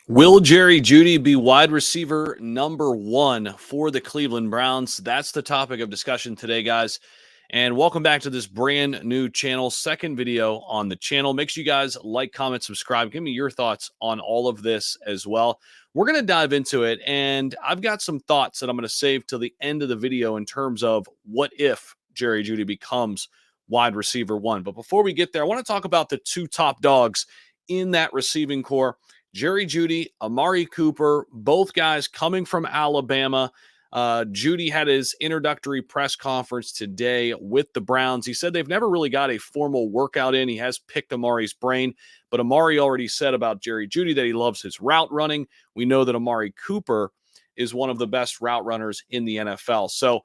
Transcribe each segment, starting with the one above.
Will Jerry Jeudy be wide receiver number one for the Cleveland Browns? That's the topic of discussion today, guys. And welcome back to this brand new channel, second video on the channel. Make sure you guys like, comment, subscribe. Give me your thoughts on all of this as well. We're going to dive into it, and I've got some thoughts that I'm going to save till the end of the video in terms of what if Jerry Jeudy becomes wide receiver one. But before we get there, I want to talk about the two top dogs in that receiving core. Jerry Jeudy, Amari Cooper, both guys coming from Alabama. Judy had his introductory press conference today with the Browns. He said they've never really got a formal workout in. He has picked Amari's brain, but Amari already said about Jerry Jeudy that he loves his route running. We know that Amari Cooper is one of the best route runners in the NFL. So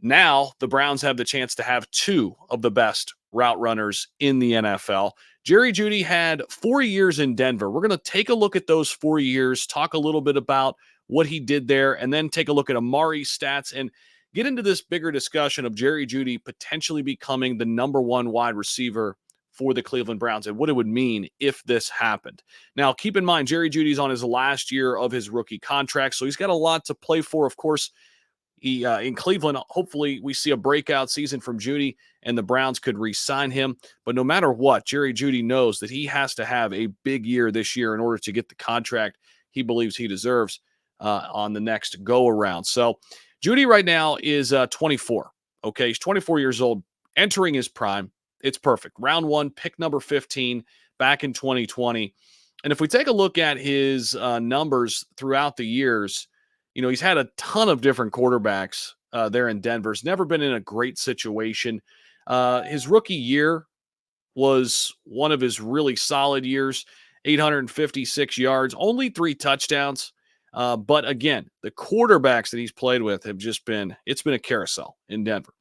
now the Browns have the chance to have two of the best route runners in the NFL. Jerry Jeudy had 4 years in Denver. We're going to take a look at those 4 years, talk a little bit about what he did there, and then take a look at Amari's stats and get into this bigger discussion of Jerry Jeudy potentially becoming the number one wide receiver for the Cleveland Browns and what it would mean if this happened. Now, keep in mind, Jerry Jeudy's on his last year of his rookie contract, so he's got a lot to play for. Of course, in Cleveland, hopefully we see a breakout season from Judy and the Browns could re-sign him. But no matter what, Jerry Jeudy knows that he has to have a big year this year in order to get the contract he believes he deserves on the next go-around. So Judy right now is 24. Okay, he's 24 years old, entering his prime. It's perfect. Round one, pick number 15 back in 2020. And if we take a look at his numbers throughout the years, you know, he's had a ton of different quarterbacks there in Denver. He's never been in a great situation. His rookie year was one of his really solid years, 856 yards, only 3 touchdowns. But again, the quarterbacks that he's played with have just been, it's been a carousel in Denver.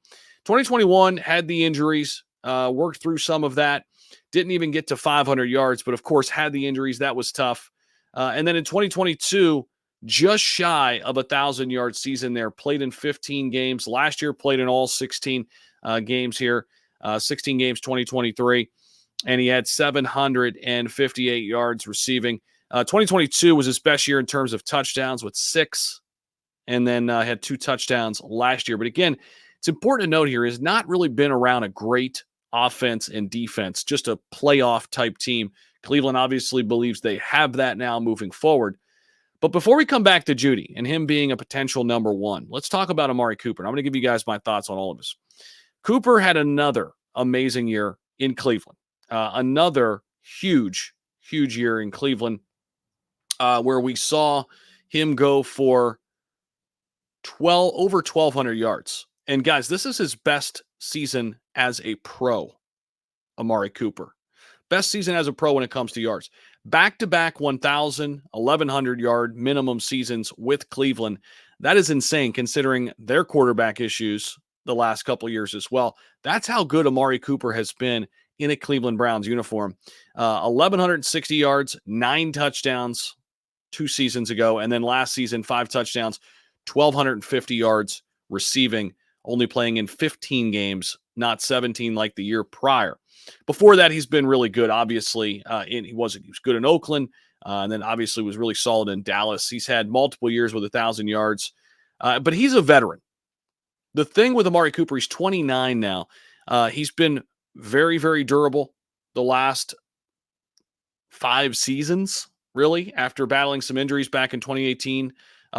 2021 had the injuries, worked through some of that, didn't even get to 500 yards, but of course had the injuries. That was tough. And then in 2022, just shy of 1,000-yard season there, played in 15 games. Last year, played in all 16 games here, 16 games 2023, and he had 758 yards receiving. 2022 was his best year in terms of touchdowns with 6, and then had 2 touchdowns last year. But again, it's important to note here, he's not really been around a great offense and defense, just a playoff-type team. Cleveland obviously believes they have that now moving forward. But before we come back to Judy and him being a potential number one, let's talk about Amari Cooper. I'm going to give you guys my thoughts on all of this. Cooper had another amazing year in Cleveland. Another huge year in Cleveland where we saw him go for over 1,200 yards. And guys, this is his best season as a pro, Amari Cooper. Best season as a pro when it comes to yards. Back-to-back 1,000, 1,100-yard minimum seasons with Cleveland. That is insane considering their quarterback issues the last couple of years as well. That's how good Amari Cooper has been in a Cleveland Browns uniform. 1,160 yards, 9 touchdowns 2 seasons ago, and then last season, 5 touchdowns, 1,250 yards receiving, only playing in 15 games, not 17 like the year prior. Before that, he's been really good, obviously. He was good in Oakland, and then obviously was really solid in Dallas. He's had multiple years with 1,000 yards, but he's a veteran. The thing with Amari Cooper, he's 29 now. He's been very, very durable the last 5 seasons, really, after battling some injuries back in 2018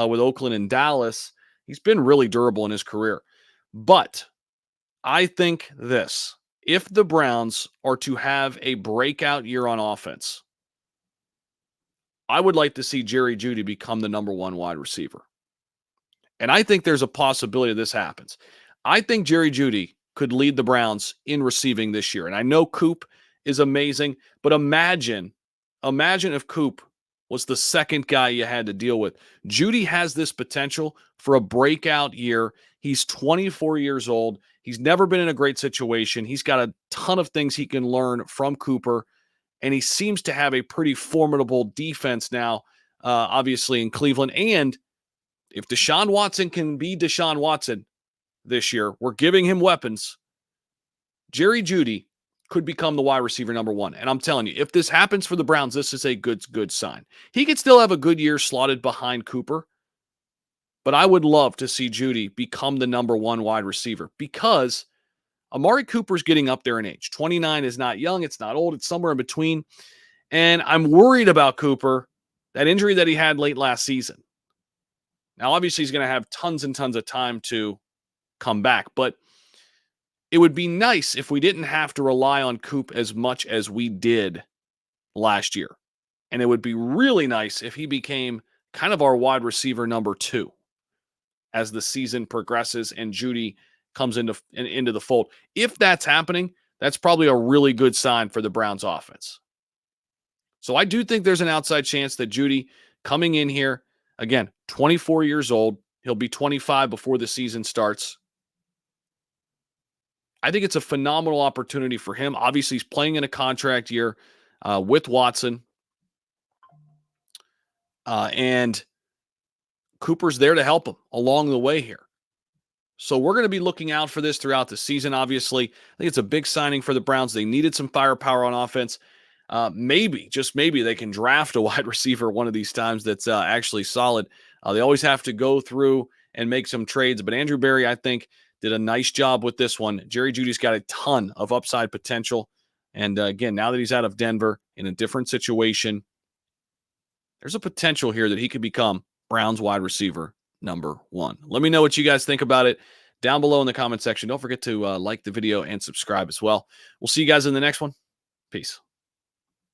with Oakland and Dallas. He's been really durable in his career. But I think this. If the Browns are to have a breakout year on offense, I would like to see Jerry Jeudy become the number one wide receiver. And I think there's a possibility this happens. I think Jerry Jeudy could lead the Browns in receiving this year. And I know Coop is amazing, but imagine if Coop was the second guy you had to deal with. Jeudy has this potential for a breakout year. He's 24 years old. He's never been in a great situation. He's got a ton of things he can learn from Cooper, and he seems to have a pretty formidable defense now, obviously, in Cleveland. And if Deshaun Watson can be Deshaun Watson this year, we're giving him weapons. Jerry Jeudy could become the wide receiver number one. And I'm telling you, if this happens for the Browns, this is a good sign. He could still have a good year slotted behind Cooper, but I would love to see Jeudy become the number one wide receiver because Amari Cooper's getting up there in age. 29 is not young. It's not old. It's somewhere in between. And I'm worried about Cooper, that injury that he had late last season. Now, obviously, he's going to have tons and tons of time to come back, but it would be nice if we didn't have to rely on Coop as much as we did last year. And it would be really nice if he became kind of our wide receiver number two as the season progresses and Jeudy comes into the fold. If that's happening, that's probably a really good sign for the Browns offense. So I do think there's an outside chance that Jeudy coming in here, again, 24 years old, he'll be 25 before the season starts. I think it's a phenomenal opportunity for him. Obviously, he's playing in a contract year with Watson. And Cooper's there to help him along the way here. So we're going to be looking out for this throughout the season, obviously. I think it's a big signing for the Browns. They needed some firepower on offense. Maybe, just maybe, they can draft a wide receiver one of these times that's actually solid. They always have to go through and make some trades. But Andrew Berry, I think, did a nice job with this one. Jerry Jeudy's got a ton of upside potential. And again, now that he's out of Denver in a different situation, there's a potential here that he could become Browns wide receiver number one. Let me know what you guys think about it down below in the comment section. Don't forget to like the video and subscribe as well. We'll see you guys in the next one. Peace.